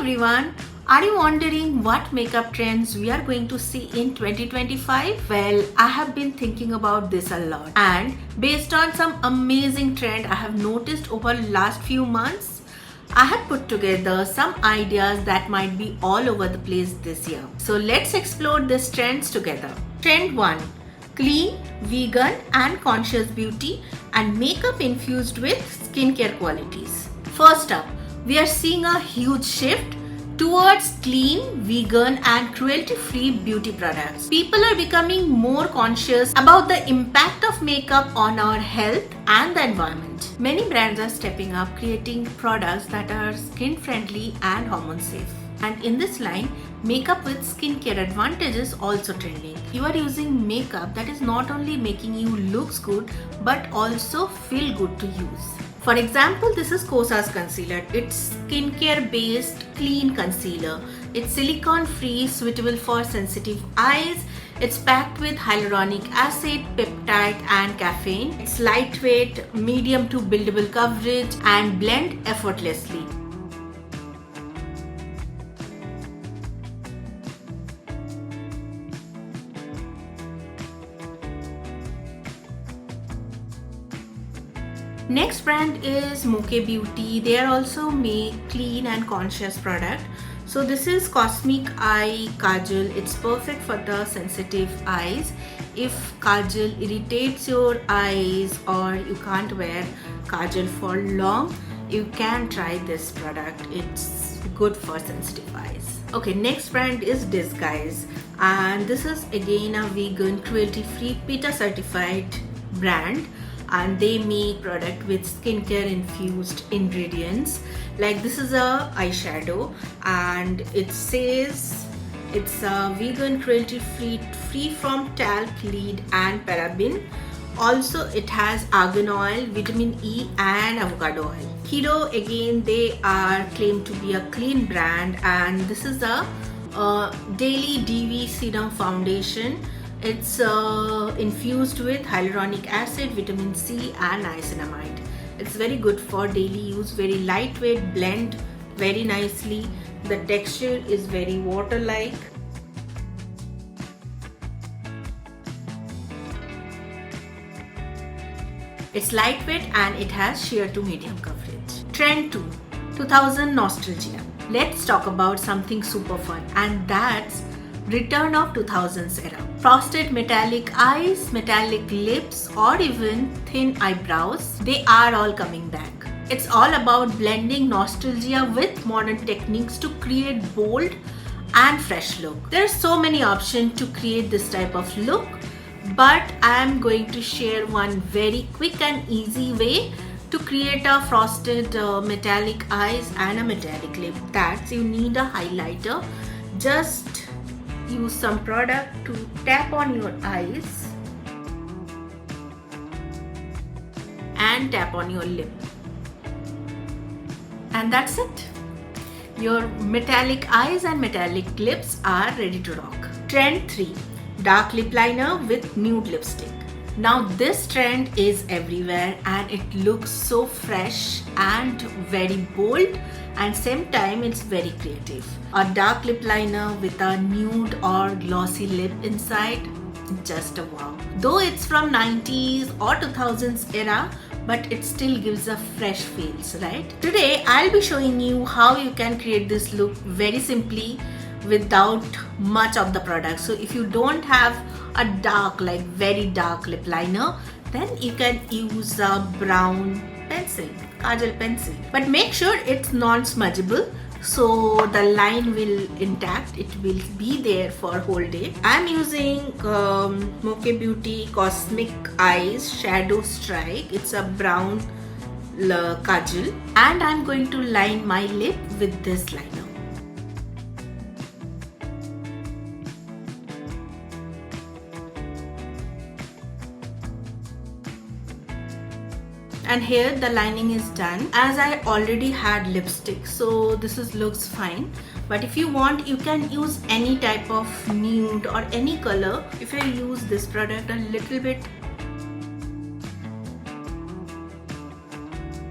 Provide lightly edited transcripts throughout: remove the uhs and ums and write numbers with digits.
everyone. Are you wondering what makeup trends we are going to see in 2025? Well, I have been thinking about this a lot, and based on some amazing trend I have noticed over last few months, I have put together some ideas that might be all over the place this year. So let's explore these trends together. Trend 1: clean, vegan and conscious beauty and makeup infused with skincare qualities. First up, we are seeing a huge shift towards clean, vegan and cruelty-free beauty products. People are becoming more conscious about the impact of makeup on our health and the environment. Many brands are stepping up, creating products that are skin-friendly and hormone-safe. And in this line, makeup with skincare advantage is also trending. You are using makeup that is not only making you look good but also feel good to use. For example, this is Kosas concealer. It's skincare based clean concealer. It's silicone free, suitable for sensitive eyes. It's packed with hyaluronic acid, peptide and caffeine. It's lightweight, medium to buildable coverage and blend effortlessly. Next brand is Moke Beauty. They are also make clean and conscious product. So this is Cosmic Eye Kajal. It's perfect for the sensitive eyes. If kajal irritates your eyes or you can't wear kajal for long, you can try this product. It's good for sensitive eyes. Okay, next brand is Disguise, and this is again a vegan, cruelty-free, PETA certified brand. And they make product with skincare infused ingredients. Like this is a eyeshadow and it says it's a vegan, cruelty free from talc, lead and paraben. Also it has argan oil, vitamin E and avocado oil. Keto, again they are claimed to be a clean brand, and this is a daily DV serum foundation. It's infused with hyaluronic acid, vitamin C and niacinamide. It's very good for daily use, very lightweight, blend very nicely. The texture is very water-like. It's lightweight and it has sheer to medium coverage. Trend 2: 2000 nostalgia. Let's talk about something super fun, and that's return of 2000s era. Frosted metallic eyes, metallic lips or even thin eyebrows, they are all coming back. It's all about blending nostalgia with modern techniques to create bold and fresh look. There are so many options to create this type of look, but I am going to share one very quick and easy way to create a frosted metallic eyes and a metallic lip. That's, you need a highlighter. Just use some product to tap on your eyes and tap on your lip, and that's it. Your metallic eyes and metallic lips are ready to rock. Trend 3: dark lip liner with nude lipstick. Now this trend is everywhere and it looks so fresh and very bold, and same time it's very creative. A dark lip liner with a nude or glossy lip inside, just a wow. Though it's from 90s or 2000s era, but it still gives a fresh feels, right? Today I'll be showing you how you can create this look very simply without much of the product. So if you don't have a dark, like very dark lip liner, then you can use a brown pencil, kajal pencil, but make sure it's non-smudgeable so the line will intact, it will be there for whole day. I'm using Moke Beauty Cosmic Eyes Shadow Strike. It's a brown kajal, and I'm going to line my lip with this liner. And here the lining is done. As I already had lipstick, so this looks fine, but if you want, you can use any type of nude or any color. If I use this product a little bit,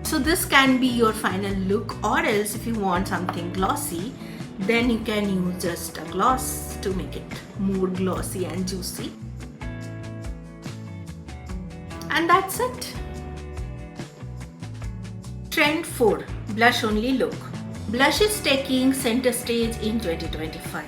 so So this can be your final look, or else if you want something glossy, then you can use just a gloss to make it more glossy and juicy. And that's it. Trend 4. Blush only look. Blush is taking center stage in 2025.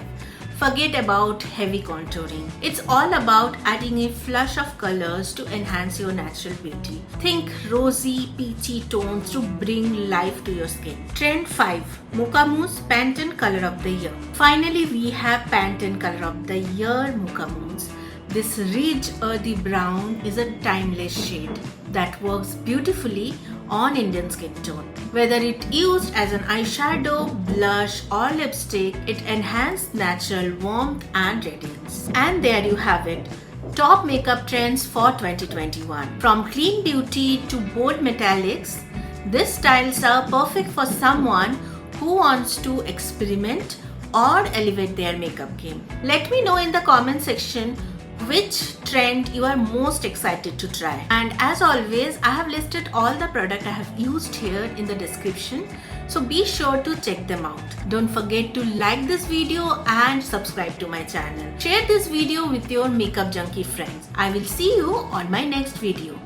Forget about heavy contouring. It's all about adding a flush of colors to enhance your natural beauty. Think rosy, peachy tones to bring life to your skin. Trend 5. Mocha Mousse Pantene Color of the Year. Finally, we have Pantene Color of the Year Mocha Mousse. This rich earthy brown is a timeless shade that works beautifully on Indian skin tone. Whether it used as an eyeshadow, blush or lipstick, it enhances natural warmth and radiance. And there you have it. Top makeup trends for 2021. From clean beauty to bold metallics, these styles are perfect for someone who wants to experiment or elevate their makeup game. Let me know in the comment section which trend you are most excited to try. And as always, I have listed all the products I have used here in the description, so be sure to check them out. Don't forget to like this video and subscribe to my channel. Share this video with your makeup junkie friends. I will see you on my next video.